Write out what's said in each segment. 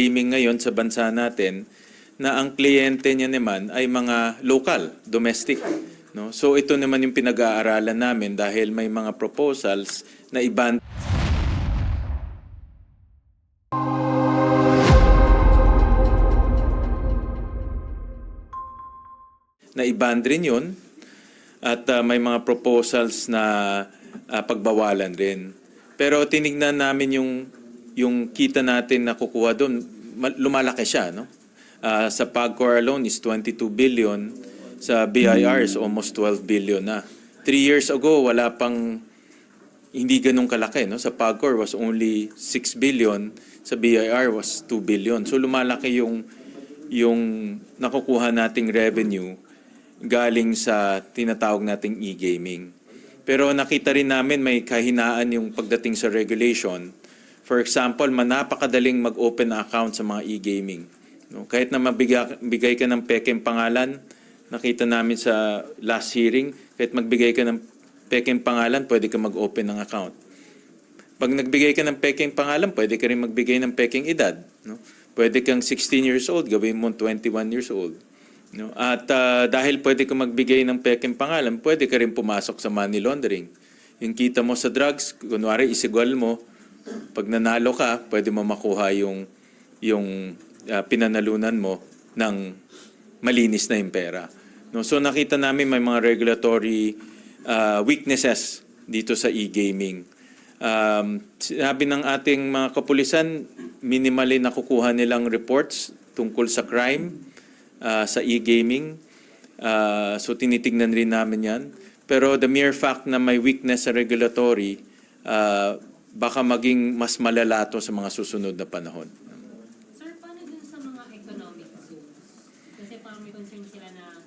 gaming ngayon sa bansa natin na ang kliyente niya naman ay mga local, domestic. No? So ito naman yung pinag-aaralan namin dahil may mga proposals na i-ban rin yun at may mga proposals na pagbawalan rin. Pero tinignan namin yung kita natin na kukuha doon, lumalaki siya. No? Sa PAGCOR alone is 22 billion, sa BIR is almost 12 billion na. 3 years ago, hindi ganun kalaki. No? Sa PAGCOR was only 6 billion, sa BIR was 2 billion. So lumalaki yung nakukuha nating revenue galing sa tinatawag nating e-gaming. Pero nakita rin namin may kahinaan yung pagdating sa regulation. For example, napakadaling mag-open na account sa mga e-gaming. No? Kahit na magbigay ka ng pekeng pangalan, nakita namin sa last hearing, kahit magbigay ka ng pekeng pangalan, pwede ka mag-open ng account. Pag nagbigay ka ng pekeng pangalan, pwede ka rin magbigay ng pekeng edad. No? Pwede kang 16 years old, gawin mo 21 years old. No? At dahil pwede ka magbigay ng pekeng pangalan, pwede ka rin pumasok sa money laundering. Yung kita mo sa drugs, kunwari isigwal mo, pag nanalo ka, pwede mo makuha yung pinanalunan mo ng malinis na yung pera. No? So nakita namin may mga regulatory weaknesses dito sa e-gaming. Sinabi ng ating mga kapulisan, minimally nakukuha nilang reports tungkol sa crime, sa e-gaming. So tinitignan rin namin yan. Pero the mere fact na may weakness sa regulatory, baka maging mas malala to sa mga susunod na panahon. Sir, paano dun sa mga economic zones? Kasi parang may concern sila na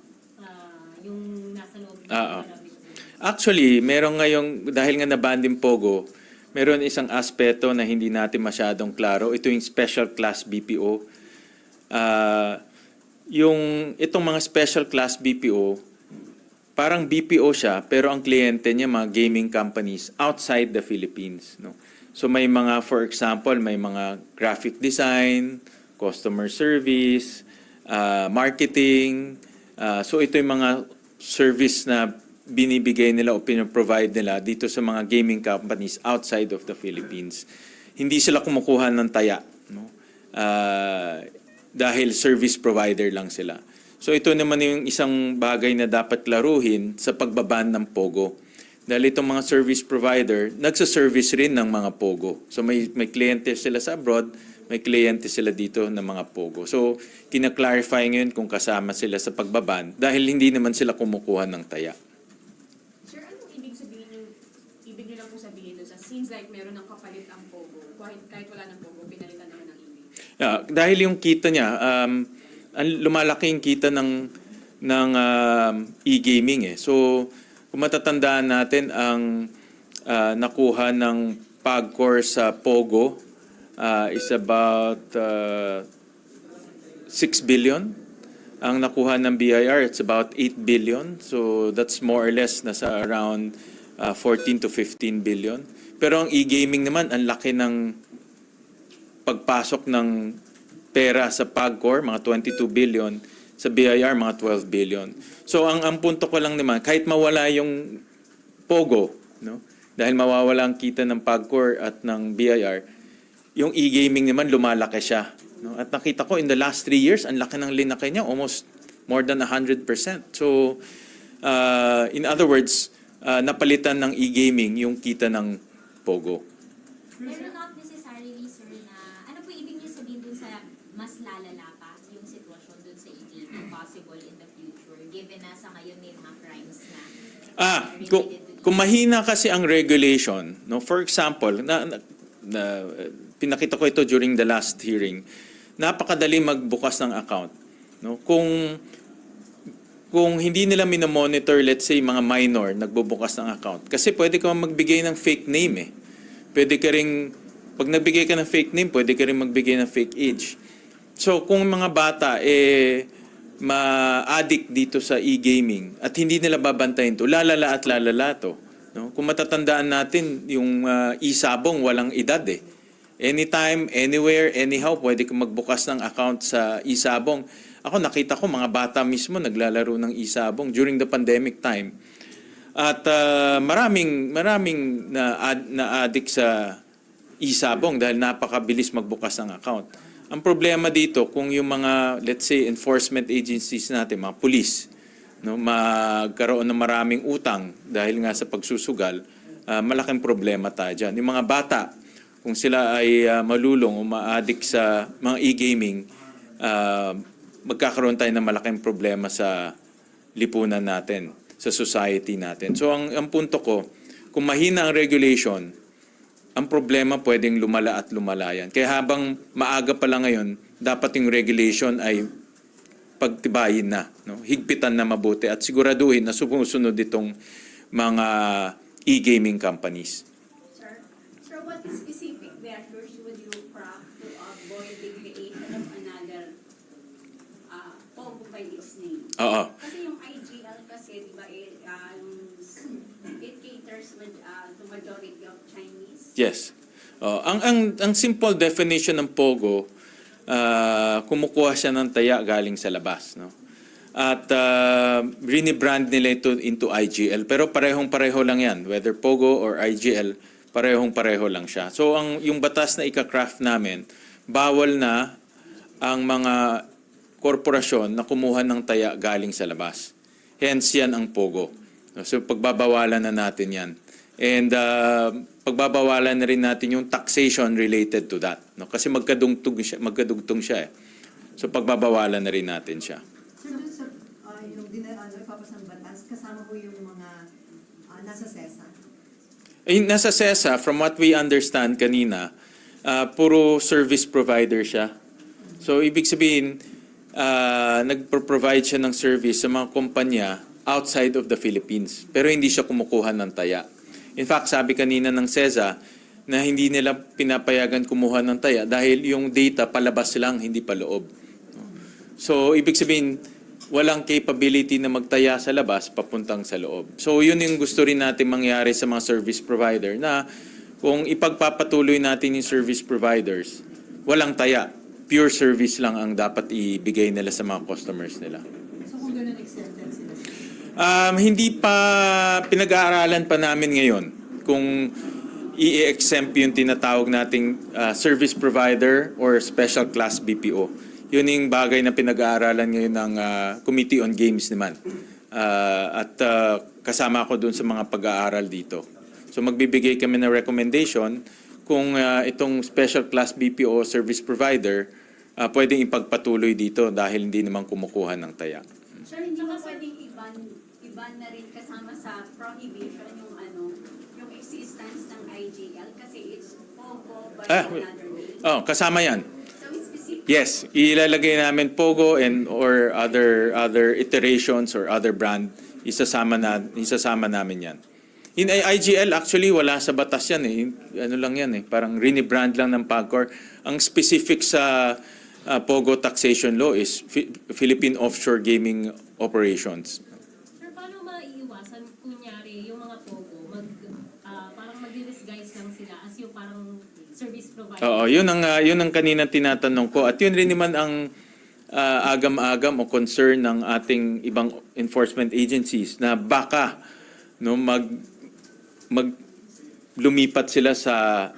yung nasa loob ng economic zones. Actually, meron ngayong, dahil nga na-ban din Pogo, meron isang aspeto na hindi natin masyadong klaro. Ito yung special class BPO. Itong mga special class BPO, parang BPO siya, pero ang kliyente niya mga gaming companies outside the Philippines. No? So may mga, for example, may mga graphic design, customer service, marketing. So ito yung mga service na binibigay nila o pinaprovide nila dito sa mga gaming companies outside of the Philippines. Hindi sila kumukuha ng taya. No? Dahil service provider lang sila. So ito naman yung isang bagay na dapat klaruhin sa pagbaban ng Pogo. Dahil itong mga service provider, nagsa-service rin ng mga Pogo. So may kliyente sila sa abroad, may kliyente sila dito ng mga Pogo. So kina-clarify ngayon kung kasama sila sa pagbaban dahil hindi naman sila kumukuha ng taya. Sir, anong ibig sabihin ibig nyo lang po sabihin doon sa seems like meron ng kapalit ang Pogo, kahit wala ng Pogo, pinalitan naman ng ibig? Dahil yung kita niya, lumalaki yung kita ng e-gaming. So, kung matatandaan natin, ang nakuha ng PAGCOR sa Pogo is about 6 billion. Ang nakuha ng BIR, it's about 8 billion. So, that's more or less nasa around 14 to 15 billion. Pero ang e-gaming naman, ang laki ng pagpasok ng pera sa PAGCOR, mga 22 billion, sa BIR, mga 12 billion. So ang punto ko lang naman, kahit mawala yung Pogo, no? Dahil mawawala ang kita ng PAGCOR at ng BIR, yung e-gaming naman lumalaki siya. No? At nakita ko in the last 3 years, ang laki ng linaki niya, almost more than 100%. So in other words, napalitan ng e-gaming yung kita ng Pogo. Pero not necessarily, sir, na ano po ibig niyo sabihin dun sa mas lalala pa yung sitwasyon dun sa e-gaming possible in the future given na sa ngayon may mga crimes na kung mahina kasi ang regulation, no, for example, pinakita ko ito during the last hearing, napakadali magbukas ng account. No? Kung hindi nila minomonitor, let's say, mga minor nagbubukas ng account. Kasi pwede ka magbigay ng fake name . Pwede ka rin, pag nagbigay ka ng fake name, pwede ka rin magbigay ng fake age. So kung mga bata, ma-addict dito sa e-gaming at hindi nila babantayin to, lalala at lalala to. No? Kung matatandaan natin, yung e-sabong walang edad . Anytime, anywhere, anyhow, pwede kang magbukas ng account sa eSabong. Ako nakita ko mga bata mismo naglalaro ng eSabong during the pandemic time. At maraming na-addict sa eSabong dahil napakabilis magbukas ng account. Ang problema dito kung yung mga, let's say, enforcement agencies natin, mga police, no, magkaroon ng maraming utang dahil nga sa pagsusugal, malaking problema tayo dyan. Yung mga bata, kung sila ay malulong o ma-addict sa mga e-gaming, magkakaroon tayo ng malaking problema sa lipunan natin, sa society natin. So ang punto ko, kung mahina ang regulation, ang problema pwedeng lumala at lumala yan. Kaya habang maaga pa lang ngayon, dapat yung regulation ay pagtibayin na, no? Higpitan na mabuti at siguraduhin na sumusunod itong mga e-gaming companies. Sir, what specific measures would you craft to avoid the creation of another POGO by its name? Oo. Kasi yung IGL kasi, di ba, it caters to majority of Chinese. Yes. Ang simple definition ng POGO, kumukuha siya ng taya galing sa labas, no? At rinibrand nila ito into IGL, pero parehong-pareho lang yan, whether POGO or IGL, parehong-pareho lang siya. So yung batas na ika-craft namin, bawal na ang mga korporasyon na kumuha ng taya galing sa labas. Hence yan ang POGO. So pagbabawalan na natin yan. And pagbabawalan na rin natin yung taxation related to that, no? Kasi magkadugtong siya eh. So pagbabawalan na rin natin siya. Sir, dun sa yung ipapasang batas, kasama po yung mga nasa CESA? Nasa CESA, from what we understand kanina, puro service provider siya. So ibig sabihin, nagpro-provide siya ng service sa mga kumpanya outside of the Philippines. Pero hindi siya kumukuha ng taya. In fact, sabi kanina ng CESA na hindi nila pinapayagan kumuha ng taya dahil yung data palabas lang, hindi pa loob. So, ibig sabihin, walang capability na magtaya sa labas papuntang sa loob. So, yun yung gusto rin natin mangyari sa mga service provider na kung ipagpapatuloy natin yung service providers, walang taya. Pure service lang ang dapat ibigay nila sa mga customers nila. So kung ganun exempted sila? Hindi pa, pinag-aaralan pa namin ngayon kung i-exempt yung tinatawag nating service provider or special class BPO. Yun yung bagay na pinag-aaralan ngayon ng Committee on Games naman. At kasama ako dun sa mga pag-aaral dito. So magbibigay kami ng recommendation kung itong special class BPO service provider pwedeng ipagpatuloy dito dahil hindi naman kumukuha ng taya. Sir, hindi ba pwedeng iban na rin kasama sa prohibition yung existence ng IGL kasi it's POGO by another name? Kasama yan. So it's specific. Yes, ilalagay namin POGO and or other iterations or other brand, isasama namin yan. In IGL, actually, wala sa batas yan eh. Ano lang yan eh, parang rinibrand lang ng PAGCOR. Ang specific sa POGO taxation law is Philippine Offshore Gaming Operations. Sir, paano maiiwasan, kunyari, yung mga POGO, parang mag-disguise lang sila as yung parang service provider? Oo, yun ang kanina tinatanong ko. At yun rin naman ang agam-agam o concern ng ating ibang enforcement agencies na baka no lumipat sila sa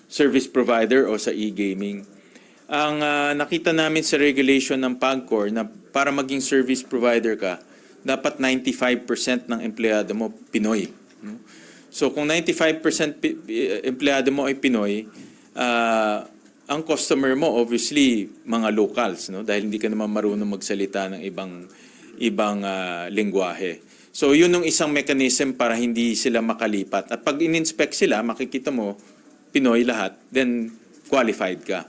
service provider o sa e-gaming. Ang nakita namin sa regulation ng PAGCOR na para maging service provider ka, dapat 95% ng empleyado mo Pinoy. No? So kung 95% empleyado mo ay Pinoy, ang customer mo obviously mga locals, no? Dahil hindi ka naman marunong magsalita ng ibang lengguwahe. So yun yung isang mechanism para hindi sila makalipat. At pag in-inspect sila, makikita mo Pinoy lahat, then qualified ka.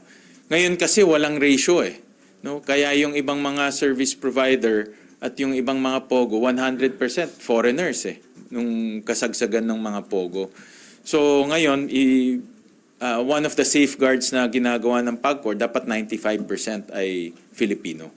Ngayon kasi walang ratio eh. No? Kaya yung ibang mga service provider at yung ibang mga POGO, 100% foreigners eh. Nung kasagsagan ng mga POGO. So ngayon, one of the safeguards na ginagawa ng PAGCOR, dapat 95% ay Filipino.